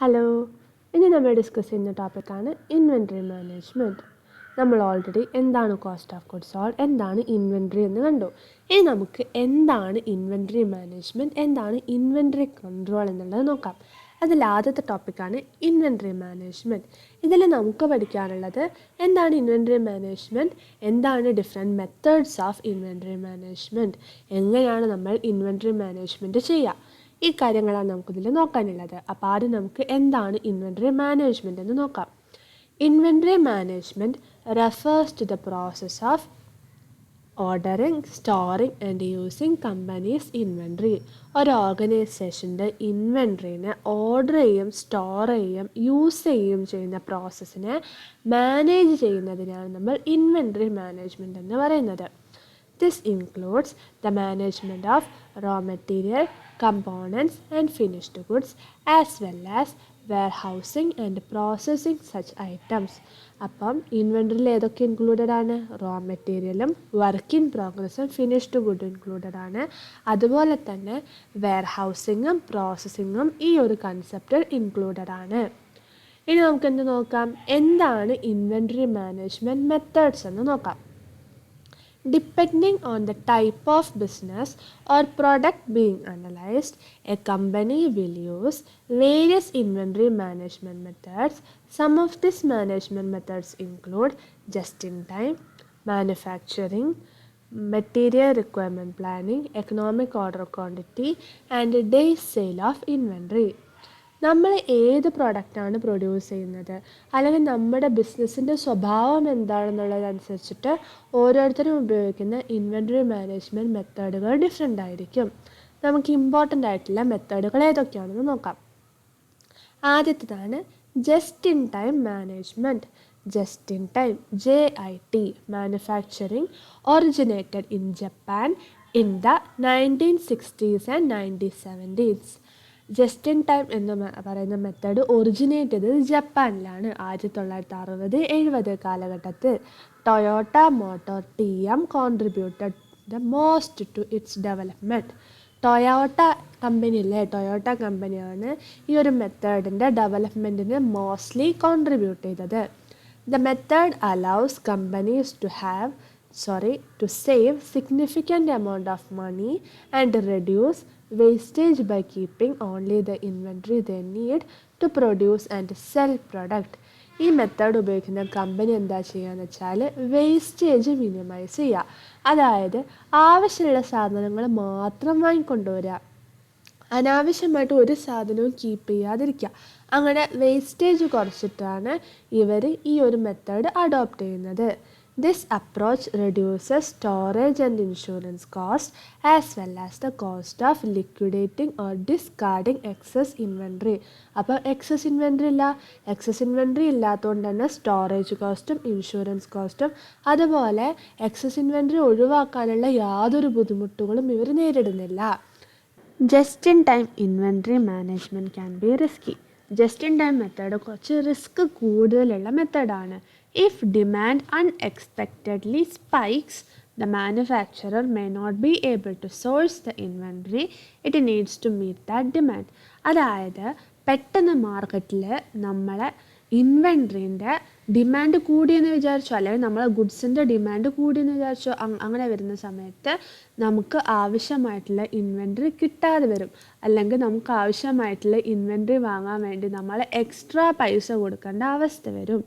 Hello, ഇനി നമ്മൾ discuss ചെയ്യുന്ന ടോപ്പിക്കാണ് ഇൻവെൻറ്ററി മാനേജ്മെൻറ്റ്. നമ്മൾ ഓൾറെഡി എന്താണ് കോസ്റ്റ് ഓഫ് ഗുഡ്സ് സോൾഡ്, എന്താണ് ഇൻവെൻറ്ററി എന്ന് കണ്ടു. ഇനി നമുക്ക് എന്താണ് ഇൻവെൻറ്ററി മാനേജ്മെൻറ്റ്, എന്താണ് ഇൻവെൻറ്ററി കൺട്രോൾ എന്നുള്ളത് നോക്കാം. അതിൽ ആദ്യത്തെ ടോപ്പിക്കാണ് ഇൻവെൻറ്ററി മാനേജ്മെൻറ്റ്. ഇതിൽ നമുക്ക് പഠിക്കാനുള്ളത് എന്താണ് ഇൻവെൻറ്ററി മാനേജ്മെൻറ്റ്, എന്താണ് different methods of inventory management, എങ്ങനെയാണ് നമ്മൾ ഇൻവെൻറ്ററി മാനേജ്മെൻറ്റ് ചെയ്യുക, ഈ കാര്യങ്ങളാണ് നമുക്കിതിൽ നോക്കാനുള്ളത്. അപ്പോൾ ആദ്യം നമുക്ക് എന്താണ് ഇൻവെൻറ്ററി മാനേജ്മെൻറ്റ് എന്ന് നോക്കാം. Inventory management refers to the process of ordering, storing and using companies inventory. ഒരു ഓർഗനൈസേഷൻ്റെ ഇൻവെൻറ്ററിനെ ഓർഡർ ചെയ്യുകയും സ്റ്റോർ ചെയ്യുകയും യൂസ് ചെയ്യുകയും ചെയ്യുന്ന പ്രോസസ്സിനെ മാനേജ് ചെയ്യുന്നതിനാണ് നമ്മൾ ഇൻവെൻറ്ററി മാനേജ്മെൻറ്റ് എന്ന് പറയുന്നത്. This includes the management of raw material, components and finished goods as well as warehousing and processing such items. അപ്പം ഇൻവെൻറ്ററിയിൽ ഏതൊക്കെ ഇൻക്ലൂഡഡ് ആണ്? റോ മെറ്റീരിയലും വർക്ക് ഇൻ പ്രോഗ്രസ്സും ഫിനിഷ്ഡ് ഗുഡ് ഇൻക്ലൂഡഡ് ആണ്. അതുപോലെ തന്നെ വെയർഹൗസിങ്ങും പ്രോസസ്സിങ്ങും ഈ ഒരു കൺസെപ്റ്റിൽ ഇൻക്ലൂഡഡ് ആണ്. ഇനി നമുക്ക് എന്ത് നോക്കാം, എന്താണ് ഇൻവെൻറ്ററി മാനേജ്മെൻറ്റ് മെത്തേഡ്സ് എന്ന് നോക്കാം. Depending on the type of business or product being analyzed, a company will use various inventory management methods. Some of these management methods include just-in-time, manufacturing, material requirement planning, economic order quantity, and days sale of inventory. നമ്മൾ ഏത് പ്രൊഡക്റ്റാണ് produce ചെയ്യുന്നത്, അല്ലെങ്കിൽ നമ്മുടെ ബിസിനസ്സിൻ്റെ സ്വഭാവം എന്താണെന്നുള്ളതനുസരിച്ചിട്ട് ഓരോരുത്തരും ഉപയോഗിക്കുന്ന ഇൻവെൻറ്ററി മാനേജ്മെൻറ്റ് മെത്തേഡുകൾ ഡിഫറെൻ്റ് ആയിരിക്കും. നമുക്ക് ഇമ്പോർട്ടൻ്റ് ആയിട്ടുള്ള മെത്തേഡുകൾ ഏതൊക്കെയാണെന്ന് നോക്കാം. ആദ്യത്തേതാണ് just in time management. Just in time, JIT, manufacturing originated in Japan in the 1960s and 1970s. Just in time എന്ന് പറയുന്ന മെത്തേഡ് ഒറിജിനേറ്റ് ചെയ്തത് ജപ്പാനിലാണ് 1960-70 കാലഘട്ടത്തിൽ. Toyota motor TM contributed the most to its development. Toyota കമ്പനിയാണ് ഈ ഒരു മെത്തേഡിൻ്റെ ഡെവലപ്മെൻറ്റിന് മോസ്റ്റ്ലി കോൺട്രിബ്യൂട്ട് ചെയ്തത്. The method allows companies to save significant amount of money and reduce wastage by keeping only the inventory they need to produce and sell product. ഈ method ഉപയോഗിക്കുന്ന company എന്താ ചെയ്യുകയെന്ന് വെച്ചാൽ വേസ്റ്റേജ് മിനിമൈസ് ചെയ്യുക. അതായത് ആവശ്യമുള്ള സാധനങ്ങൾ മാത്രം വാങ്ങിക്കൊണ്ടുവരിക, അനാവശ്യമായിട്ട് ഒരു സാധനവും കീപ്പ് ചെയ്യാതിരിക്കുക. അങ്ങനെ വേസ്റ്റേജ് കുറച്ചിട്ടാണ് ഇവർ ഈ ഒരു മെത്തേഡ് അഡോപ്റ്റ് ചെയ്യുന്നത്. This approach reduces storage and insurance costs as well as the cost of liquidating or discarding excess inventory. അപ്പോൾ എക്സസ് ഇൻവെൻറ്ററി ഇല്ലാത്തതുകൊണ്ട് തന്നെ സ്റ്റോറേജ് കോസ്റ്റും ഇൻഷുറൻസ് കോസ്റ്റും അതുപോലെ എക്സസ് ഇൻവെൻറ്ററി ഒഴിവാക്കാനുള്ള യാതൊരു ബുദ്ധിമുട്ടുകളും ഇവർ നേരിടുന്നില്ല. Just in time inventory management can be risky. Just in time method കുറച്ച് റിസ്ക് കൂടുതലുള്ള മെത്തേഡാണ്. If demand unexpectedly spikes, the manufacturer may not be able to source the inventory it needs to meet that demand. അതായത് പെട്ടെന്ന് മാർക്കറ്റിൽ നമ്മളെ ഇൻവെൻട്രീൻ്റെ demand കൂടിയെന്ന് വിചാരിച്ചോ, അല്ലെങ്കിൽ നമ്മളെ ഗുഡ്സിൻ്റെ ഡിമാൻഡ് കൂടിയെന്ന് വിചാരിച്ചോ, അങ്ങനെ വരുന്ന സമയത്ത് നമുക്ക് ആവശ്യമായിട്ടുള്ള ഇൻവെൻട്രി കിട്ടാതെ വരും. അല്ലെങ്കിൽ നമുക്ക് ആവശ്യമായിട്ടുള്ള ഇൻവെൻട്രി വാങ്ങാൻ വേണ്ടി നമ്മൾ എക്സ്ട്രാ പൈസ കൊടുക്കേണ്ട അവസ്ഥ വരും.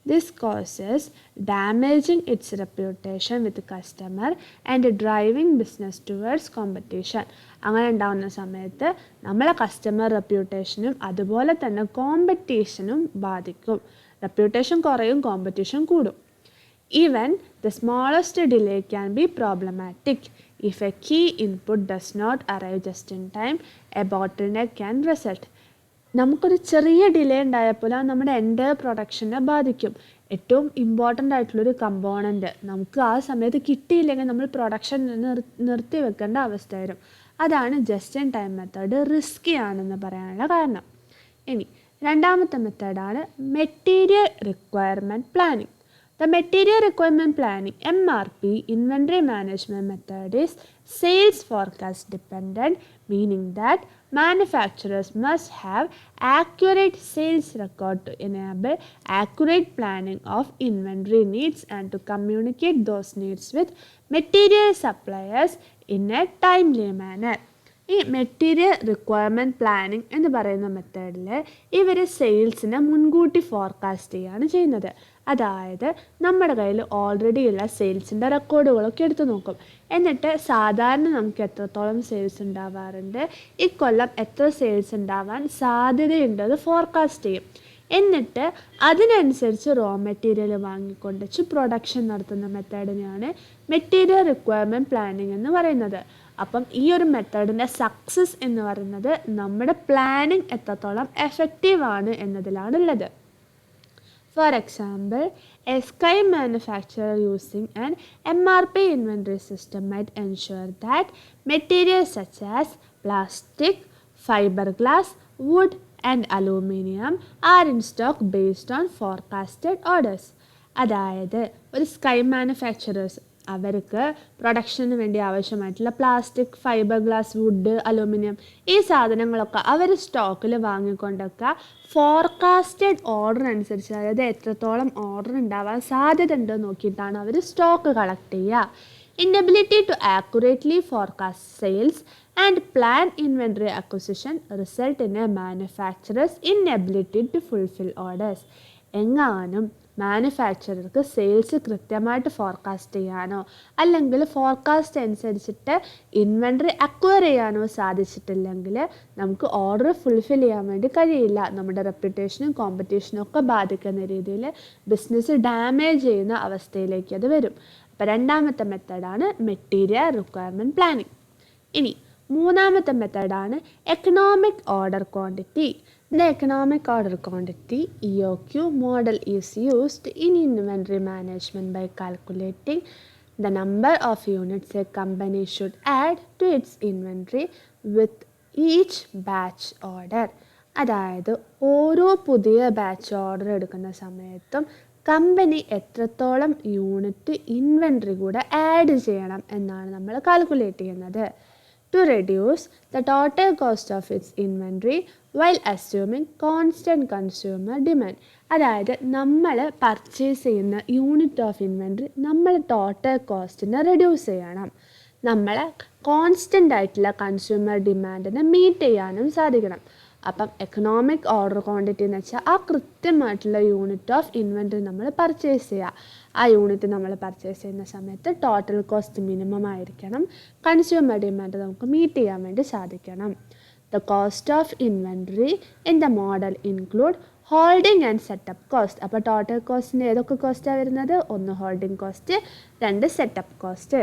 This causes damaging its reputation with the customer and driving business towards competition. അങ്ങനെ ഉണ്ടാകുന്ന സമയത്ത് നമ്മളെ കസ്റ്റമർ റെപ്യൂട്ടേഷനും അതുപോലെ തന്നെ കോമ്പറ്റീഷനും ബാധിക്കും. റെപ്യൂട്ടേഷൻ കുറയും, കോമ്പറ്റീഷൻ കൂടും. Even the smallest delay can be problematic. If a key input does not arrive just in time, a bottleneck can result. നമുക്കൊരു ചെറിയ ഡിലേ ഉണ്ടായപ്പോൾ അത് നമ്മുടെ എൻ്റെ പ്രൊഡക്ഷനെ ബാധിക്കും. ഏറ്റവും ഇമ്പോർട്ടൻ്റ് ആയിട്ടുള്ളൊരു കമ്പോണൻറ്റ് നമുക്ക് ആ സമയത്ത് കിട്ടിയില്ലെങ്കിൽ നമ്മൾ പ്രൊഡക്ഷൻ നിർത്തി വെക്കേണ്ട അവസ്ഥ വരും. അതാണ് just in time method risky ആണെന്ന് പറയാനുള്ള കാരണം. ഇനി രണ്ടാമത്തെ മെത്തേഡാണ് material requirement planning. The material requirement planning (MRP) inventory management method is sales forecast dependent, meaning that manufacturers must have accurate sales record to enable accurate planning of inventory needs and to communicate those needs with material suppliers in a timely manner. ഈ material requirement planning എന്ന് പറയുന്ന മെത്തേഡിൽ ഇവർ സെയിൽസിനെ മുൻകൂട്ടി forecast ചെയ്യുകയാണ് ചെയ്യുന്നത്. അതായത് നമ്മുടെ കയ്യിൽ ഓൾറെഡി ഉള്ള സെയിൽസിൻ്റെ റെക്കോർഡുകളൊക്കെ എടുത്തു നോക്കും. എന്നിട്ട് സാധാരണ നമുക്ക് എത്രത്തോളം സെയിൽസ് ഉണ്ടാവാറുണ്ട്, ഇക്കൊല്ലം എത്ര സെയിൽസ് ഉണ്ടാവാൻ സാധ്യതയുണ്ടെന്ന് ഫോർകാസ്റ്റ് ചെയ്യും. എന്നിട്ട് അതിനനുസരിച്ച് റോ മെറ്റീരിയൽ വാങ്ങിക്കൊണ്ട് പ്രൊഡക്ഷൻ നടത്തുന്ന മെത്തേഡിനെയാണ് മെറ്റീരിയൽ റിക്വയർമെൻറ്റ് പ്ലാനിങ് എന്ന് പറയുന്നത്. അപ്പം ഈ ഒരു മെത്തേഡിൻ്റെ സക്സസ് എന്ന് പറയുന്നത് നമ്മുടെ പ്ലാനിങ് എത്രത്തോളം എഫക്റ്റീവാണ് എന്നതിലാണുള്ളത്. For example, a sky manufacturer using an MRP inventory system might ensure that materials such as plastic, fiberglass, wood and aluminum are in stock based on forecasted orders. അതായത് ഒരു സ്കൈ മാനുഫാക്ചറേഴ്സ് അവർക്ക് പ്രൊഡക്ഷന് വേണ്ടി ആവശ്യമായിട്ടുള്ള plastic, fibre glass, wood, aluminium ഈ സാധനങ്ങളൊക്കെ അവർ സ്റ്റോക്കിൽ വാങ്ങിക്കൊണ്ടൊക്കെ ഫോർകാസ്റ്റഡ് order അനുസരിച്ച്, അതായത് എത്രത്തോളം ഓർഡർ ഉണ്ടാവാൻ സാധ്യത ഉണ്ടോ നോക്കിയിട്ടാണ് അവർ സ്റ്റോക്ക് കളക്ട് ചെയ്യുക. Inability to accurately forecast sales and plan inventory acquisition result in a manufacturer's inability to fulfill orders. എങ്ങാനും മാനുഫാക്ചറർക്ക് സെയിൽസ് കൃത്യമായിട്ട് ഫോർകാസ്റ്റ് ചെയ്യാനോ അല്ലെങ്കിൽ ഫോർകാസ്റ്റ് അനുസരിച്ചിട്ട് ഇൻവെൻട്രി അക്വയർ ചെയ്യാനോ സാധിച്ചിട്ടില്ലെങ്കിൽ നമുക്ക് ഓർഡർ ഫുൾഫിൽ ചെയ്യാൻ വേണ്ടി കഴിയില്ല. നമ്മുടെ റെപ്യൂട്ടേഷനും കോമ്പറ്റീഷനും ഒക്കെ ബാധിക്കുന്ന രീതിയിൽ ബിസിനസ് ഡാമേജ് ചെയ്യുന്ന അവസ്ഥയിലേക്ക് അത് വരും. അപ്പോൾ രണ്ടാമത്തെ മെത്തേഡാണ് മെറ്റീരിയൽ റിക്വയർമെൻറ്റ് പ്ലാനിങ്. ഇനി മൂന്നാമത്തെ മെത്തേഡാണ് economic order quantity. The economic order quantity (EOQ) model is used in inventory management by calculating the number of units a company should add to its inventory with each batch order. അതായത് ഓരോ പുതിയ batch order എടുക്കുന്ന സമയത്തും company എത്രത്തോളം unit inventory കൂടെ add ചെയ്യണം എന്നാണ് നമ്മൾ കാൽക്കുലേറ്റ് ചെയ്യുന്നത്. To reduce the total cost of its inventory while assuming constant consumer demand. അതായത് നമ്മൾ പർച്ചേസ് ചെയ്യുന്ന യൂണിറ്റ് ഓഫ് ഇൻവെൻട്രി നമ്മൾ ടോട്ടൽ കോസ്റ്റിനെ റെഡ്യൂസ് ചെയ്യണം. നമ്മൾ കോൺസ്റ്റൻ്റ് ആയിട്ടുള്ള കൺസ്യൂമർ ഡിമാൻഡിനെ മീറ്റ് ചെയ്യാനും സാധിക്കണം. അപ്പം എക്കണോമിക് ഓർഡർ ക്വാണ്ടിറ്റി എന്ന് വെച്ചാൽ ആ കൃത്യമായിട്ടുള്ള യൂണിറ്റ് ഓഫ് ഇൻവെൻട്രി നമ്മൾ പർച്ചേസ് ചെയ്യുക. ആ യൂണിറ്റ് നമ്മൾ പർച്ചേസ് ചെയ്യുന്ന സമയത്ത് ടോട്ടൽ കോസ്റ്റ് മിനിമം ആയിരിക്കണം, കൺസ്യൂമർ ഡിമാൻഡ് നമുക്ക് മീറ്റ് ചെയ്യാൻ വേണ്ടി സാധിക്കണം. The cost of inventory in the model include holding and setup cost. അപ്പോൾ ടോട്ടൽ കോസ്റ്റിന് ഏതൊക്കെ കോസ്റ്റാണ് വരുന്നത്? ഒന്ന് ഹോൾഡിംഗ് കോസ്റ്റ്, രണ്ട് setup cost.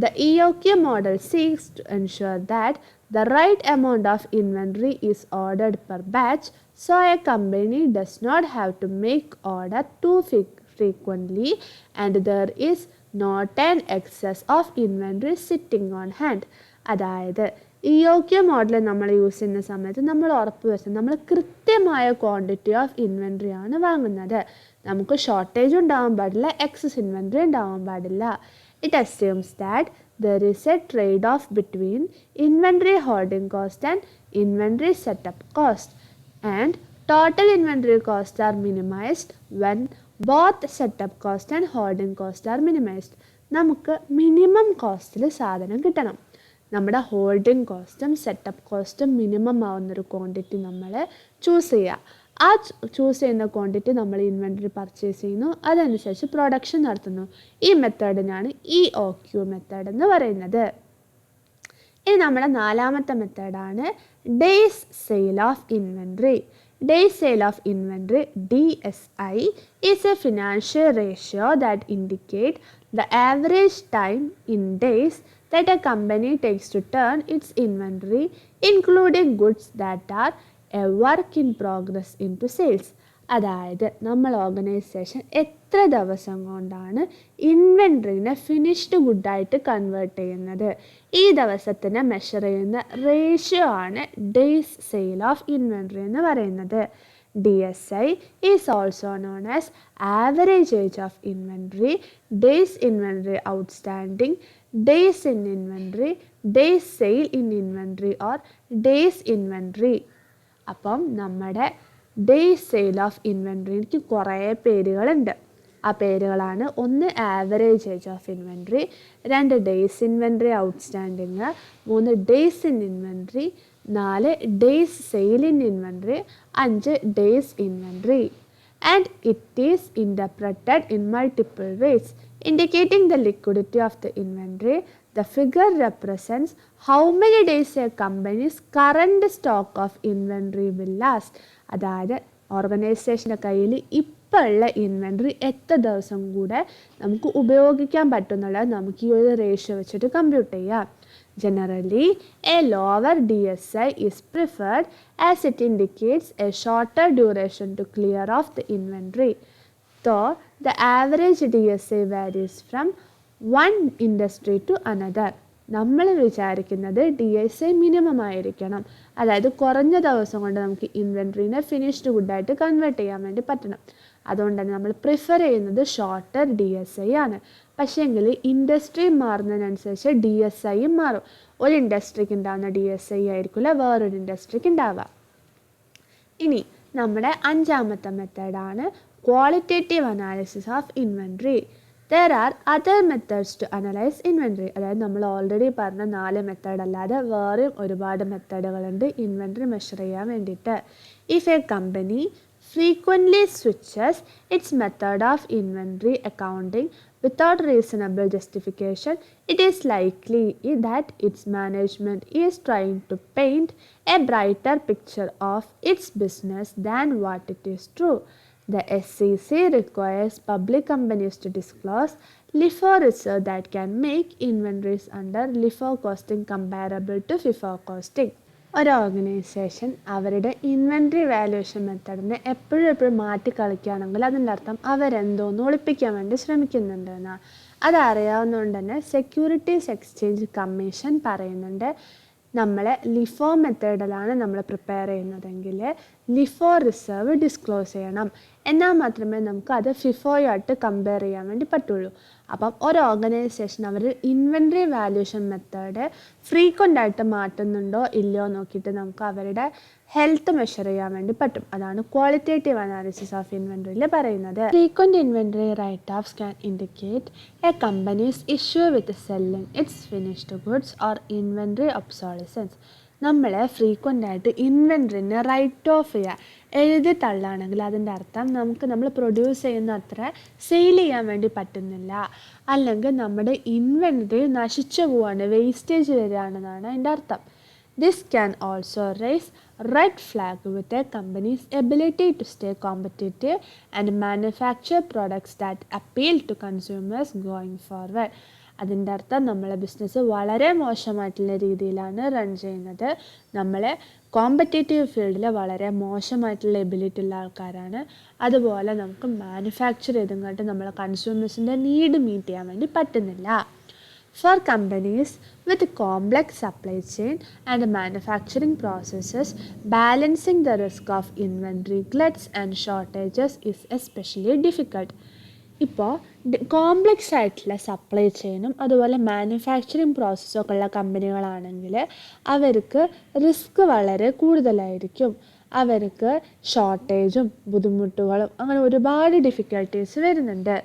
The EOQ model seeks to ensure that the right amount of inventory is ordered per batch, so a company does not have to make order too frequently and there is not an excess of inventory sitting on hand. അതായത് EOQ model നമ്മൾ use ചെയ്യുന്ന സമയത്ത് നമ്മൾ ഉറപ്പ് വെച്ചാൽ നമ്മൾ കൃത്യമായ quantity of inventory ആണ് വാങ്ങുന്നത്. നമുക്ക് ഷോർട്ടേജ് ഉണ്ടാവാൻ പാടില്ല, എക്സസ് ഇൻവെൻട്രി ഉണ്ടാവാൻ പാടില്ല. It assumes that there is a trade-off between inventory holding cost and inventory setup cost, and total inventory costs are minimized when both setup cost and holding cost are minimized. നമുക്ക് minimum കോസ്റ്റിൽ സാധനം കിട്ടണം. നമ്മുടെ holding കോസ്റ്റും setup കോസ്റ്റും minimum ആവുന്നൊരു quantity നമ്മൾ choose ചെയ്യുക. ആ choose ചെയ്യുന്ന ക്വാണ്ടിറ്റി നമ്മൾ ഇൻവെൻട്രി പർച്ചേസ് ചെയ്യുന്നു, അതനുസരിച്ച് പ്രൊഡക്ഷൻ നടത്തുന്നു. ഈ മെത്തേഡിനാണ് EOQ മെത്തേഡ് എന്ന് പറയുന്നത്. ഇനി നമ്മുടെ നാലാമത്തെ മെത്തേഡാണ് days sale of inventory. Days sale of inventory DSI is a financial ratio that indicates the average time in days that a company takes to turn its inventory, including goods that are a work in progress, into sales. അതായത് നമ്മൾ organisation എത്ര ദിവസം കൊണ്ടാണ് ഇൻവെൻട്രീനെ finished ഗുഡായിട്ട് convert ചെയ്യുന്നത്, ഈ ദിവസത്തിനെ measure ചെയ്യുന്ന ratio ആണ് days sale of inventory എന്ന് പറയുന്നത്. DSI is also known as average age of inventory, days inventory outstanding, days in inventory, days sale in inventory or days inventory. അപ്പം നമ്മുടെ ഡേയ്സ് സെയിൽ ഓഫ് ഇൻവെൻട്രിക്ക് കുറേ പേരുകളുണ്ട്. ആ പേരുകളാണ്: ഒന്ന് average age of inventory, 2 days inventory outstanding, 3 days in inventory, 4 days sale in inventory, 5 days inventory. And it is interpreted in multiple ways. Indicating the liquidity of the inventory, the figure represents how many days a company's current stock of inventory will last. അതായത് ഓർഗനൈസേഷൻ്റെ കയ്യിൽ ഇപ്പോൾ ഉള്ള inventory എത്ര ദിവസം കൂടെ നമുക്ക് ഉപയോഗിക്കാൻ പറ്റുന്നുള്ളത് നമുക്ക് ഈ ഒരു റേഷ്യോ വെച്ചിട്ട് കമ്പ്യൂട്ട് ചെയ്യാം. Generally, a lower DSI is preferred as it indicates a shorter duration to clear off the inventory. Though the average DSI varies from one industry to another. നമ്മൾ വിചാരിക്കുന്നത് DSI മിനിമം ആയിരിക്കണം, അതായത് കുറഞ്ഞ ദിവസം കൊണ്ട് നമുക്ക് ഇൻവെൻട്രീനെ ഫിനിഷ്ഡ് ഗുഡായിട്ട് കൺവേർട്ട് ചെയ്യാൻ വേണ്ടി പറ്റണം. അതുകൊണ്ട് തന്നെ നമ്മൾ പ്രിഫർ ചെയ്യുന്നത് ഷോർട്ടർ DSI ആണ്. പക്ഷേങ്കിൽ ഇൻഡസ്ട്രി മാറുന്നതിനനുസരിച്ച് DSIയും മാറും. ഒരു ഇൻഡസ്ട്രിക്ക് ഉണ്ടാകുന്ന DSI ആയിരിക്കില്ല വേറൊരു ഇൻഡസ്ട്രിക്ക് ഉണ്ടാവുക. ഇനി നമ്മുടെ 5ാമത്തെ മെത്തേഡാണ് qualitative analysis of inventory. There are other methods to analyze inventory. അതായത് നമ്മൾ ഓൾറെഡി പറഞ്ഞ 4 മെത്തേഡ് അല്ലാതെ വേറെയും ഒരുപാട് മെത്തേഡുകളുണ്ട് ഇൻവെൻട്രി മെഷർ ചെയ്യാൻ വേണ്ടിയിട്ട്. If a company frequently switches its method of inventory accounting without reasonable justification, it is likely that its management is trying to paint a brighter picture of its business than what it is true. The SEC requires public companies to disclose LIFO reserve that can make inventories under LIFO costing comparable to FIFO costing. ഒരു organisation അവരുടെ inventory valuation മെത്തഡിനെ എപ്പോഴും മാറ്റി കളിക്കുകയാണെങ്കിൽ അതിൻ്റെ അർത്ഥം അവരെന്തോന്ന് ഒളിപ്പിക്കാൻ വേണ്ടി ശ്രമിക്കുന്നുണ്ട് എന്നാണ്. അതറിയാവുന്നതുകൊണ്ട് തന്നെ സെക്യൂരിറ്റീസ് എക്സ്ചേഞ്ച് കമ്മീഷൻ പറയുന്നുണ്ട്, നമ്മളെ ലിഫോ മെത്തേഡിലാണ് നമ്മൾ പ്രിപ്പയർ ചെയ്യുന്നതെങ്കിൽ ലിഫോ റിസർവ് ഡിസ്ക്ലോസ് ചെയ്യണം. എന്നാൽ മാത്രമേ നമുക്ക് അത് ഫിഫോയായിട്ട് കമ്പയർ ചെയ്യാൻ വേണ്ടി പറ്റുള്ളൂ. അപ്പം ഒരു ഓർഗനൈസേഷൻ അവർ ഇൻവെൻട്രി വാല്യുവേഷൻ മെത്തേഡ് ഫ്രീക്വൻ്റ് ആയിട്ട് മാറ്റുന്നുണ്ടോ ഇല്ലയോ നോക്കിയിട്ട് നമുക്ക് അവരുടെ ഹെൽത്ത് മെഷർ ചെയ്യാൻ വേണ്ടി പറ്റും. അതാണ് ക്വാളിറ്റേറ്റീവ് അനാലിസിസ് ഓഫ് ഇൻവെൻട്രിയിൽ പറയുന്നത്. Frequent inventory write offs can indicate a company's issue with selling its finished goods or inventory obsolescence. നമ്മൾ ഫ്രീക്വൻ്റ് ആയിട്ട് ഇൻവെൻട്രിനെ റൈറ്റ് ഓഫ് ചെയ്യുക, എഴുതി തള്ളാണെങ്കിൽ അതിൻ്റെ അർത്ഥം നമ്മൾ പ്രൊഡ്യൂസ് ചെയ്യുന്ന അത്ര സെയിൽ ചെയ്യാൻ വേണ്ടി പറ്റുന്നില്ല, അല്ലെങ്കിൽ നമ്മുടെ ഇൻവെൻട്രി നശിച്ചു പോവാണ്, വേസ്റ്റേജ് വരികയാണെന്നാണ് അതിൻ്റെ അർത്ഥം. This can also raise red flag with a company's ability to stay competitive and manufacture products that appeal to consumers going forward. അതിൻ്റെ അർത്ഥം നമ്മളെ ബിസിനസ് വളരെ മോശമായിട്ടുള്ള രീതിയിലാണ് റൺ ചെയ്യുന്നത്, നമ്മളെ കോമ്പറ്റേറ്റീവ് ഫീൽഡിൽ വളരെ മോശമായിട്ടുള്ള എബിലിറ്റി ഉള്ള ആൾക്കാരാണ്, അതുപോലെ നമുക്ക് മാനുഫാക്ചർ ചെയ്തുകൊണ്ട് നമ്മളെ കൺസ്യൂമേഴ്സിൻ്റെ നീഡ് മീറ്റ് ചെയ്യാൻ വേണ്ടി പറ്റുന്നില്ല. For companies with complex supply chain and manufacturing processes, balancing the risk of inventory gluts and shortages is especially difficult. ഇപ്പോൾ കോംപ്ലക്സ് ആയിട്ടുള്ള സപ്ലൈ ചെയിനും അതുപോലെ മാനുഫാക്ചറിങ് പ്രോസസ്സൊക്കെ ഉള്ള കമ്പനികളാണെങ്കിൽ അവർക്ക് റിസ്ക് വളരെ കൂടുതലായിരിക്കും. അവർക്ക് ഷോർട്ടേജും ബുദ്ധിമുട്ടുകളും അങ്ങനെ ഒരുപാട് ഡിഫിക്കൽട്ടീസ് വരുന്നുണ്ട്.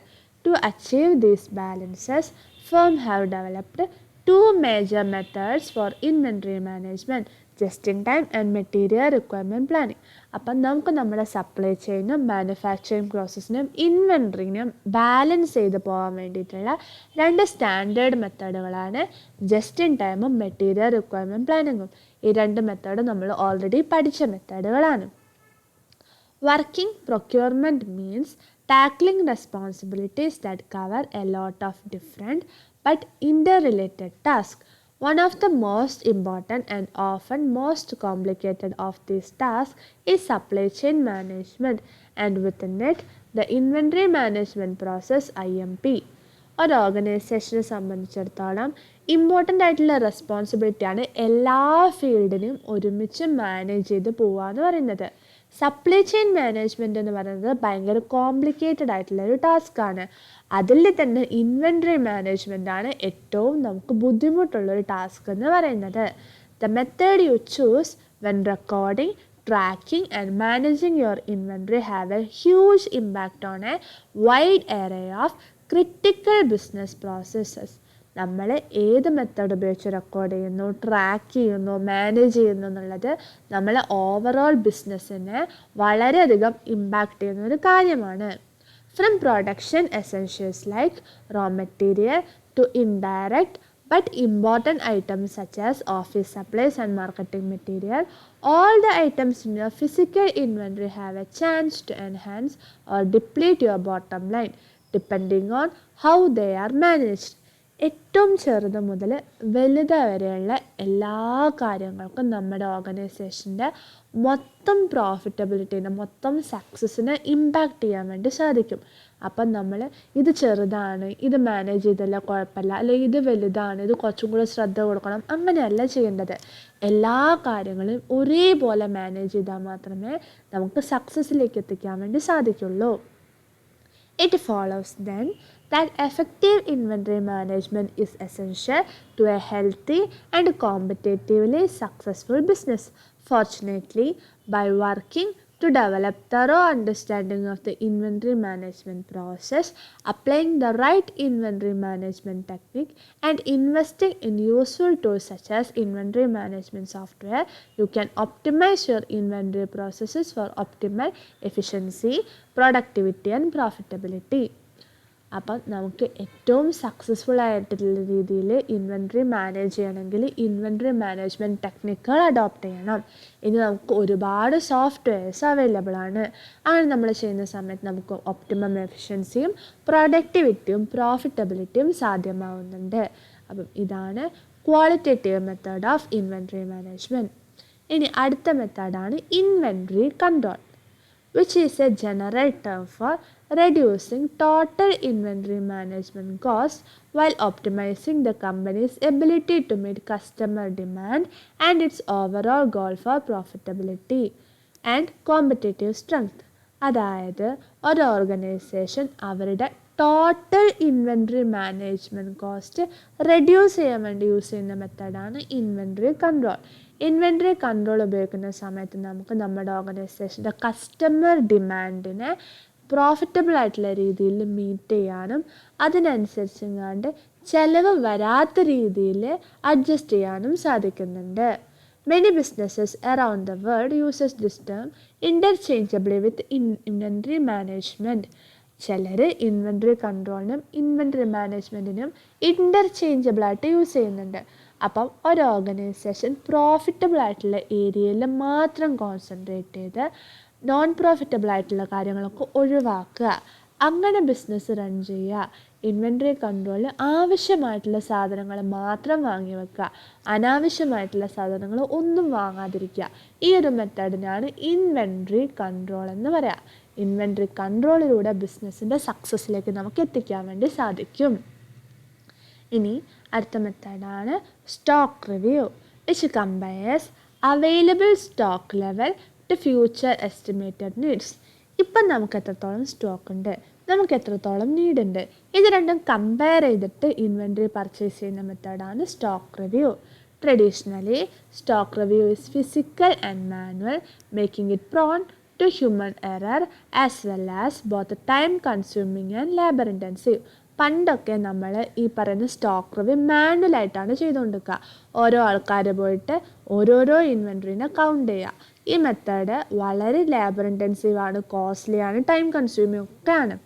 To achieve these balances, firms have developed 2 major methods for inventory management: just-in-time and material requirement planning. അപ്പം നമുക്ക് നമ്മുടെ സപ്ലൈ ചെയിനും മാനുഫാക്ചറിങ് പ്രോസസ്സിനും ഇൻവെൻട്രിനും ബാലൻസ് ചെയ്ത് പോകാൻ വേണ്ടിയിട്ടുള്ള 2 സ്റ്റാൻഡേർഡ് മെത്തേഡുകളാണ് just-in-timeും മെറ്റീരിയൽ റിക്വയർമെൻറ്റ് പ്ലാനിങ്ങും. ഈ 2 മെത്തേഡ് നമ്മൾ ഓൾറെഡി പഠിച്ച മെത്തേഡുകളാണ്. Working procurement means tackling responsibilities that cover a lot of different but interrelated tasks. One of the most important and often most complicated of these tasks is supply chain management, and within it, the inventory management process IMP. ഒരു ഓർഗനൈസേഷനെ സംബന്ധിച്ചിടത്തോളം important ആയിട്ടുള്ള റെസ്പോൺസിബിലിറ്റിയാണ് എല്ലാ ഫീൽഡിനും ഒരുമിച്ച് manage ചെയ്ത് പോവുക എന്ന് പറയുന്നത്. സപ്ലൈ ചെയിൻ മാനേജ്മെൻറ്റ് എന്ന് പറയുന്നത് ഭയങ്കര കോംപ്ലിക്കേറ്റഡ് ആയിട്ടുള്ളൊരു ടാസ്ക്കാണ്. അതിൽ തന്നെ ഇൻവെൻട്രി മാനേജ്മെൻ്റ് ആണ് ഏറ്റവും നമുക്ക് ബുദ്ധിമുട്ടുള്ളൊരു ടാസ്ക് എന്ന് പറയുന്നത്. The method you choose when recording, tracking and managing your inventory have a huge impact on a wide array of critical business processes. നമ്മൾ ഏത് മെത്തേഡ് ഉപയോഗിച്ച് റെക്കോർഡ് ചെയ്യുന്നു, ട്രാക്ക് ചെയ്യുന്നു, മാനേജ് ചെയ്യുന്നു എന്നുള്ളത് നമ്മളെ ഓവറോൾ ബിസിനസ്സിനെ വളരെയധികം ഇമ്പാക്റ്റ് ചെയ്യുന്ന ഒരു കാര്യമാണ്. From production essentials like raw material to indirect but important items such as office supplies and marketing material, all the items in your physical inventory have a chance to enhance or deplete your bottom line depending on how they are managed. ഏറ്റവും ചെറുത് മുതൽ വലുത് വരെയുള്ള എല്ലാ കാര്യങ്ങൾക്കും നമ്മുടെ ഓർഗനൈസേഷൻ്റെ മൊത്തം പ്രോഫിറ്റബിലിറ്റീനെ, മൊത്തം സക്സസ്സിനെ ഇമ്പാക്റ്റ് ചെയ്യാൻ വേണ്ടി സാധിക്കും. അപ്പം നമ്മൾ ഇത് ചെറുതാണ്, ഇത് മാനേജ് ചെയ്തല്ല കുഴപ്പമില്ല, അല്ലെങ്കിൽ ഇത് വലുതാണ്, ഇത് കുറച്ചും കൂടെ ശ്രദ്ധ കൊടുക്കണം, അങ്ങനെയല്ല ചെയ്യേണ്ടത്. എല്ലാ കാര്യങ്ങളും ഒരേപോലെ മാനേജ് ചെയ്താൽ മാത്രമേ നമുക്ക് സക്സസ്സിലേക്ക് എത്തിക്കാൻ വേണ്ടി സാധിക്കുള്ളൂ. It follows then that effective inventory management is essential to a healthy and competitively successful business. Fortunately, by working to develop thorough understanding of the inventory management process, applying the right inventory management technique, and investing in useful tools such as inventory management software, you can optimize your inventory processes for optimal efficiency, productivity and profitability. അപ്പം നമുക്ക് ഏറ്റവും successful ആയിട്ടുള്ള രീതിയിൽ inventory manage ചെയ്യണമെങ്കിൽ inventory management ടെക്നിക്കുകൾ adopt ചെയ്യണം. ഇനി നമുക്ക് ഒരുപാട് സോഫ്റ്റ്വെയർസ് അവൈലബിൾ ആണ്. അങ്ങനെ നമ്മൾ ചെയ്യുന്ന സമയത്ത് നമുക്ക് ഒപ്റ്റിമം എഫിഷ്യൻസിയും പ്രൊഡക്ടിവിറ്റിയും പ്രോഫിറ്റബിലിറ്റിയും സാധ്യമാവുന്നുണ്ട്. അപ്പം ഇതാണ് qualitative method of inventory management. ഇനി അടുത്ത മെത്തേഡാണ് inventory control, which is a general term for reducing total inventory management costs while optimizing the company's ability to meet customer demand and its overall goal for profitability and competitive strength. അതായത് ഒരു organisation അവരുടെ total inventory management cost reduce ചെയ്യാൻ വേണ്ടി use ചെയ്യുന്ന മെത്തേഡാണ് inventory control. Inventory control ഉപയോഗിക്കുന്ന സമയത്ത് നമുക്ക് നമ്മുടെ ഓർഗനൈസേഷൻ്റെ കസ്റ്റമർ ഡിമാൻഡിനെ പ്രോഫിറ്റബിൾ ആയിട്ടുള്ള രീതിയിൽ മീറ്റ് ചെയ്യാനും അതിനനുസരിച്ചെങ്ങാണ്ട് ചിലവ് വരാത്ത രീതിയിൽ അഡ്ജസ്റ്റ് ചെയ്യാനും സാധിക്കുന്നുണ്ട്. Many businesses around the world uses this term interchangeably with inventory management. ചിലർ ഇൻവെൻട്രി കൺട്രോളിനും ഇൻവെൻട്രി മാനേജ്മെൻറ്റിനും ഇൻ്റർചേഞ്ചബിളായിട്ട് യൂസ് ചെയ്യുന്നുണ്ട്. അപ്പം ഒരു ഓർഗനൈസേഷൻ പ്രോഫിറ്റബിൾ ആയിട്ടുള്ള ഏരിയയിൽ മാത്രം കോൺസെൻട്രേറ്റ് ചെയ്ത് നോൺ പ്രോഫിറ്റബിൾ ആയിട്ടുള്ള കാര്യങ്ങളൊക്കെ ഒഴിവാക്കുക. അങ്ങനെ ബിസിനസ് റൺ ചെയ്യുക. ഇൻവെൻട്രി കൺട്രോളിൽ ആവശ്യമായിട്ടുള്ള സാധനങ്ങൾ മാത്രം വാങ്ങി വെക്കുക, അനാവശ്യമായിട്ടുള്ള സാധനങ്ങൾ ഒന്നും വാങ്ങാതിരിക്കുക. ഈ ഒരു മെത്തേഡിനാണ് ഇൻവെൻട്രി കൺട്രോൾ എന്ന് പറയുക. ഇൻവെൻട്രി കൺട്രോളിലൂടെ ബിസിനസ്സിൻ്റെ സക്സസ്സിലേക്ക് നമുക്ക് എത്തിക്കാൻ വേണ്ടി സാധിക്കും. ഇനി അടുത്ത മെത്തേഡാണ് stock review, which compares available stock level two future estimated needs. ഇപ്പം നമുക്ക് എത്രത്തോളം സ്റ്റോക്ക് ഉണ്ട്, നമുക്ക് എത്രത്തോളം നീഡുണ്ട്, ഇത് രണ്ടും കമ്പയർ ചെയ്തിട്ട് ഇൻവെൻട്രി പർച്ചേസ് ചെയ്യുന്ന മെത്തേഡാണ് stock review. Traditionally, stock review is physical and manual, making it prone to human error as well as both time consuming and labor intensive. പണ്ടൊക്കെ നമ്മൾ ഈ പറയുന്ന സ്റ്റോക്ക് റിവ്യൂ മാനുവലായിട്ടാണ് ചെയ്തുകൊണ്ടിരിക്കുക. ഓരോ ആൾക്കാർ പോയിട്ട് ഓരോരോ ഇൻവെൻട്രീനെ കൗണ്ട് ചെയ്യുക. ഈ മെത്തേഡ് വളരെ ലേബർ ഇൻറ്റൻസീവ് ആണ്, കോസ്റ്റ്ലി ആണ്, ടൈം കൺസ്യൂമിങ് ഒക്കെയാണ്.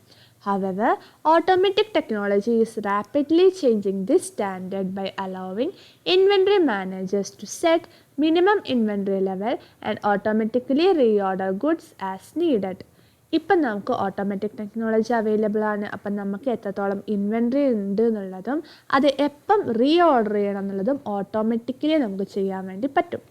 However, automatic technology is rapidly changing this standard by allowing inventory managers to set minimum inventory level and automatically reorder goods as needed. ഇപ്പം നമുക്ക് ഓട്ടോമാറ്റിക് ടെക്നോളജി അവൈലബിൾ ആണ്. അപ്പം നമുക്ക് എത്രത്തോളം inventory ഉണ്ട് എന്നുള്ളതും അത് എപ്പം റീഓർഡർ ചെയ്യണം എന്നുള്ളതും ഓട്ടോമാറ്റിക്കലി നമുക്ക് ചെയ്യാൻ വേണ്ടി പറ്റും.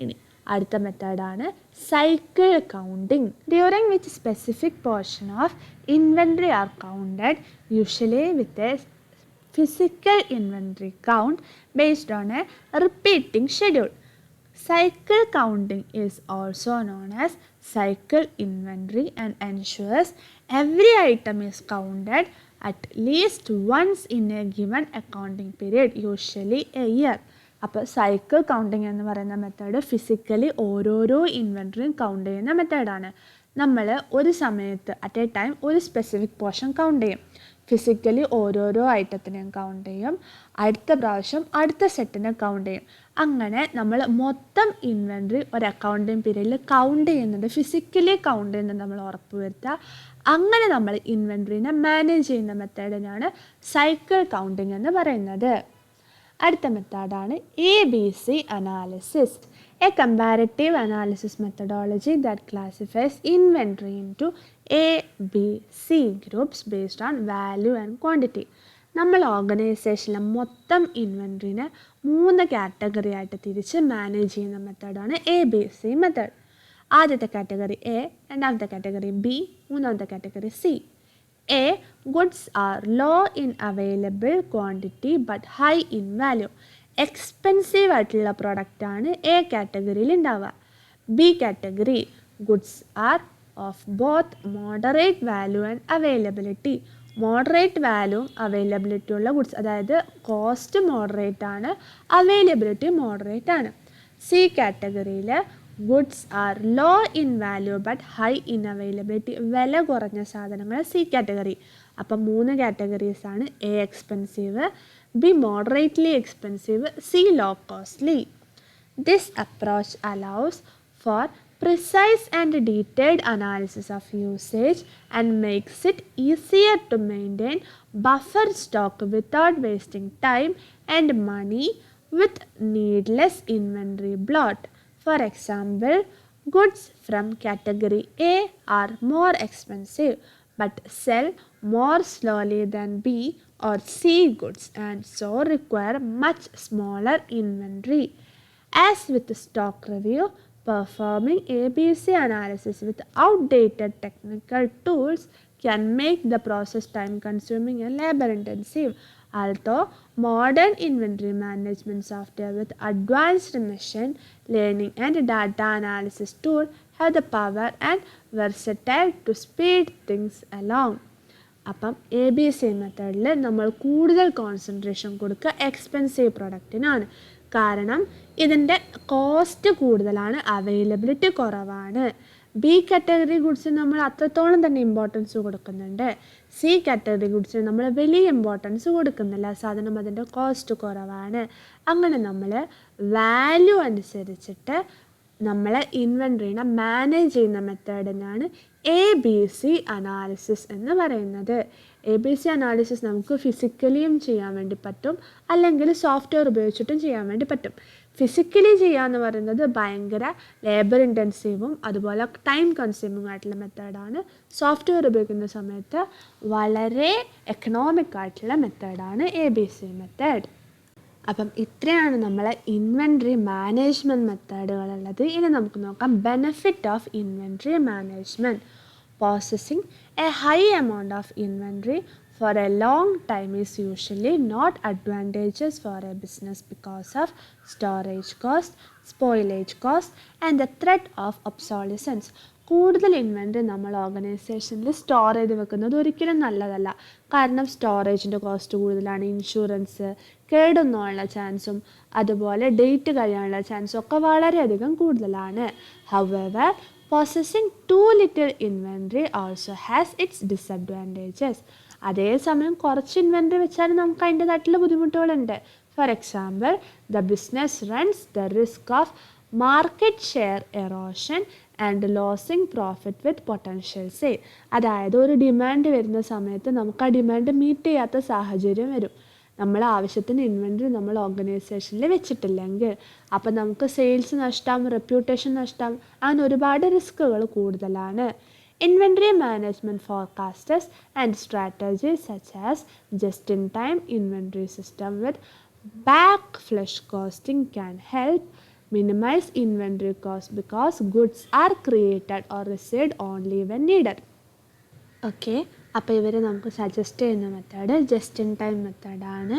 ഇനി അടുത്ത മെത്തേഡാണ് cycle counting, during which specific portion of inventory are counted, usually with a physical inventory count based on a repeating schedule. Cycle counting is also known as cycle inventory and ensures every item is counted at least once in a given accounting period, usually a year. അപ്പോൾ cycle counting എന്ന് പറയുന്ന method physically ഓരോരോ ഇൻവെൻറ്ററിയും count ചെയ്യുന്ന മെത്തേഡാണ്. നമ്മൾ ഒരു സമയത്ത് at A time ഒരു സ്പെസിഫിക് പോർഷൻ കൗണ്ട് ചെയ്യും. ഫിസിക്കലി ഓരോരോ ഐറ്റത്തിനെയും കൗണ്ട് ചെയ്യും. അടുത്ത പ്രാവശ്യം അടുത്ത സെറ്റിനെ കൗണ്ട് ചെയ്യും. അങ്ങനെ നമ്മൾ മൊത്തം ഇൻവെൻറ്ററി ഒരു അക്കൗണ്ടിങ് പീരീഡിൽ കൗണ്ട് ചെയ്യുന്നുണ്ട്, ഫിസിക്കലി കൗണ്ട് ചെയ്യുന്നത് നമ്മൾ ഉറപ്പ് വരുത്തുക. അങ്ങനെ നമ്മൾ ഇൻവെൻറ്ററിനെ മാനേജ് ചെയ്യുന്ന മെത്തേഡിനാണ് സൈക്കിൾ കൗണ്ടിങ് എന്ന് പറയുന്നത്. അടുത്ത മെത്തേഡാണ് ABC analysis, A comparative analysis methodology that classifies inventory into ABC groups based on value and quantity. നമ്മൾ ഓർഗനൈസേഷനിലെ മൊത്തം ഇൻവെൻറ്ററിനെ 3 കാറ്റഗറി ആയിട്ട് തിരിച്ച് മാനേജ് ചെയ്യുന്ന മെത്തേഡാണ് ABC മെത്തേഡ്. ആദ്യത്തെ കാറ്റഗറി A, രണ്ടാമത്തെ കാറ്റഗറി B, മൂന്നാമത്തെ category C. A, goods are low in available quantity but high in value. Expensive ആയിട്ടുള്ള പ്രൊഡക്റ്റാണ് എ കാറ്റഗറിയിൽ ഉണ്ടാവുക. B category, goods are of both moderate value and availability. Moderate value availability ഉള്ള goods, അതായത് cost moderate ആണ്, availability moderate ആണ്. C കാറ്റഗറിയിൽ goods are low in value but high in availability, വില കുറഞ്ഞ സാധനങ്ങൾ സി കാറ്റഗറി. അപ്പം 3 കാറ്റഗറീസാണ്. A expensive, B moderately expensive, C low costly. This approach allows for precise and detailed analysis of usage and makes it easier to maintain buffer stock without wasting time and money with needless inventory bloat. For example, goods from category A are more expensive but sell more slowly than B or C goods and so require much smaller inventory. As with stock review, performing ABC analysis with outdated technical tools can make the process time consuming and labor intensive. Although modern inventory management software with advanced machine learning and data analysis tools have the power and versatile to speed things along. അപ്പം ABC മെത്തേഡിൽ നമ്മൾ കൂടുതൽ concentration കൊടുക്കുക expensive പ്രൊഡക്റ്റിനാണ്. കാരണം ഇതിൻ്റെ cost കൂടുതലാണ്, availability കുറവാണ്. B category ഗുഡ്സിന് നമ്മൾ അത്രത്തോളം തന്നെ ഇമ്പോർട്ടൻസ് കൊടുക്കുന്നുണ്ട്. സി കാറ്റഗറി ഗുഡ്സിന് നമ്മൾ വലിയ ഇമ്പോർട്ടൻസ് കൊടുക്കുന്നില്ല, സാധനം അതിൻ്റെ കോസ്റ്റ് കുറവാണ്. അങ്ങനെ നമ്മൾ വാല്യൂ അനുസരിച്ചിട്ട് നമ്മൾ ഇൻവെൻറ്ററിനെ മാനേജ് ചെയ്യുന്ന മെത്തേഡിനാണ് ABC അനാലിസിസ് എന്ന് പറയുന്നത്. ABC അനാലിസിസ് നമുക്ക് ഫിസിക്കലിയും ചെയ്യാൻ വേണ്ടി പറ്റും, അല്ലെങ്കിൽ സോഫ്റ്റ്വെയർ ഉപയോഗിച്ചിട്ടും ചെയ്യാൻ വേണ്ടി പറ്റും. ഫിസിക്കലി ചെയ്യാന്ന് പറയുന്നത് ഭയങ്കര ലേബർ ഇൻറ്റൻസീവും അതുപോലെ ടൈം കൺസ്യൂമിങ് ആയിട്ടുള്ള മെത്തേഡാണ്. സോഫ്റ്റ്വെയർ ഉപയോഗിക്കുന്ന സമയത്ത് വളരെ എക്കണോമിക് ആയിട്ടുള്ള മെത്തേഡാണ് ABC മെത്തേഡ്. അപ്പം ഇത്രയാണ് നമ്മളെ ഇൻവെൻറ്ററി മാനേജ്മെൻറ്റ് മെത്തേഡുകളുള്ളത്. ഇനി നമുക്ക് നോക്കാം benefit of inventory management. Possessing a high amount of inventory for a long time is usually not advantageous for a business because of storage cost, spoilage cost and the threat of obsolescence. കൂടുതൽ inventory നമ്മൾ ഓർഗനൈസേഷനിൽ store ചെയ്ത് വെക്കുന്നത് ഒരിക്കലും നല്ലതല്ല. കാരണം സ്റ്റോറേജിൻ്റെ cost കൂടുതലാണ്, insurance, കേടൊന്നുമുള്ള ചാൻസും അതുപോലെ ഡേറ്റ് കഴിയാനുള്ള ചാൻസും ഒക്കെ വളരെയധികം കൂടുതലാണ്. However, possessing too little inventory also has its disadvantages. അതേസമയം കുറച്ച് ഇൻവെൻറ്ററി വെച്ചാൽ നമുക്ക് അതിൻ്റെതായിട്ടുള്ള ബുദ്ധിമുട്ടുകളുണ്ട്. For example, the business runs the risk of market share erosion and losing profit with potential sale. അതായത് ഒരു ഡിമാൻഡ് വരുന്ന സമയത്ത് നമുക്ക് ആ ഡിമാൻഡ് മീറ്റ് ചെയ്യാത്ത സാഹചര്യം വരും. നമ്മൾ ആവശ്യത്തിന് ഇൻവെൻറ്ററി നമ്മൾ ഓർഗനൈസേഷനിൽ വെച്ചിട്ടില്ലെങ്കിൽ അപ്പം നമുക്ക് സെയിൽസ് നഷ്ടം, റെപ്യൂട്ടേഷൻ നഷ്ടം, അങ്ങനെ ഒരുപാട് റിസ്കുകൾ കൂടുതലാണ്. Inventory management forecasters and strategies such as just in time inventory system with backflush costing can help minimize inventory cost because goods are created or received only when needed. Okay, അപ്പോൾ ഇവർ നമുക്ക് suggest ചെയ്യുന്ന method just in time മെത്തേഡാണ്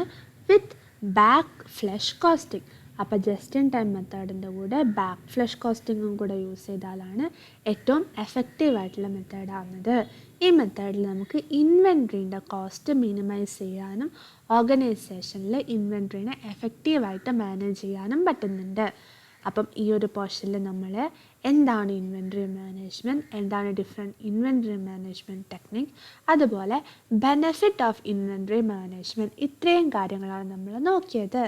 വിത്ത് backflush costing. അപ്പോൾ just in time മെത്തേഡിൻ്റെ കൂടെ back flush കോസ്റ്റിങ്ങും കൂടെ use ചെയ്താലാണ് ഏറ്റവും എഫക്റ്റീവായിട്ടുള്ള മെത്തേഡാവുന്നത്. ഈ മെത്തേഡിൽ നമുക്ക് ഇൻവെൻട്രീൻ്റെ കോസ്റ്റ് മിനിമൈസ് ചെയ്യാനും ഓർഗനൈസേഷനിൽ ഇൻവെൻട്രീനെ എഫക്റ്റീവായിട്ട് മാനേജ് ചെയ്യാനും പറ്റുന്നുണ്ട്. അപ്പം ഈ ഒരു പോർഷനിൽ നമ്മൾ എന്താണ് ഇൻവെൻട്രി മാനേജ്മെൻറ്റ്, എന്താണ് ഡിഫറെൻറ്റ് ഇൻവെൻട്രി മാനേജ്മെൻറ്റ് ടെക്നിക്, അതുപോലെ ബെനഫിറ്റ് ഓഫ് ഇൻവെൻട്രി മാനേജ്മെൻറ്റ്, ഇത്രയും കാര്യങ്ങളാണ് നമ്മൾ നോക്കിയത്.